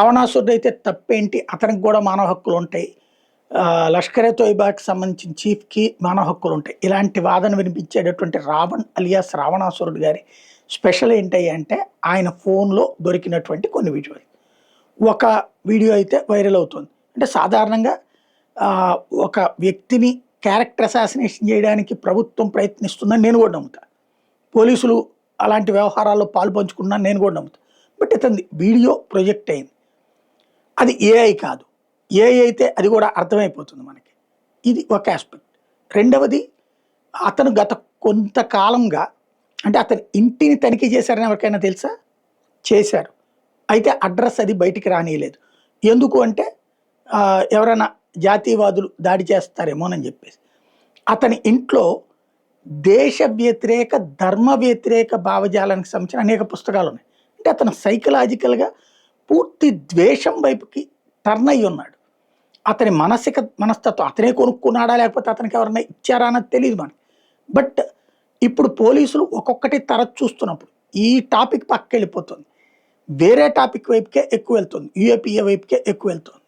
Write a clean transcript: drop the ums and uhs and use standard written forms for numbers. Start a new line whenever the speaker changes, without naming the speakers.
రావణాసురుడు అయితే తప్పేంటి? అతనికి కూడా మానవ హక్కులు ఉంటాయి. లష్కరే తోయిబాకి సంబంధించిన చీఫ్‌కి మానవ హక్కులు ఉంటాయి. ఇలాంటి వాదన వినిపించేటటువంటి రావణ్ అలియాస్ రావణాసురుడు గారి స్పెషల్ ఏంటయ్యా అంటే ఆయన ఫోన్‌లో దొరికినటువంటి కొన్ని విజువల్. ఒక వీడియో అయితే వైరల్ అవుతుంది. అంటే సాధారణంగా ఆహ్, ఒక వ్యక్తిని క్యారెక్టర్ అసాసినేషన్ చేయడానికి ప్రభుత్వం ప్రయత్నిస్తుందని నేను కూడా నమ్ముతా. పోలీసులు అలాంటి వ్యవహారాల్లో పాలుపంచుకున్నారని నేను కూడా నమ్ముతా. బట్ ఇతనిది వీడియో ప్రొజెక్ట్ అయింది. అది ఏఐ కాదు. ఏఐ అయితే అది కూడా అర్థమైపోతుంది మనకి. ఇది ఒక యాస్పెక్ట్. రెండవది అతను గత కొంతకాలంగా అంటే అతని ఇంటిని తనిఖీ చేశారని ఎవరికైనా తెలుసా? చేశారు. అయితే అడ్రెస్ అది బయటికి రానీయలేదు. ఎందుకు అంటే ఎవరైనా జాతీయవాదులు దాడి చేస్తారేమోనని చెప్పేసి. అతని ఇంట్లో దేశ వ్యతిరేక, ధర్మ వ్యతిరేక భావజాలానికి సంబంధించిన అనేక పుస్తకాలున్నాయి. అంటే అతను సైకలాజికల్‌గా పూర్తి ద్వేషం వైపుకి టర్న్ అయ్యి ఉన్నాడు. అతని మనస్తత్వం అతనే కొనుక్కున్నాడా? లేకపోతే అతనికి ఎవరైనా ఇచ్చారా? అన్నది తెలీదు మనకి. బట్ ఇప్పుడు పోలీసులు ఒక్కొక్కటి తరచు చూస్తున్నప్పుడు ఈ టాపిక్ పక్కకెళ్ళిపోతుంది. వేరే టాపిక్ వైపుకే ఎక్కువ వెళ్తుంది. యూఏపీఏ వైపుకే ఎక్కువ వెళ్తుంది.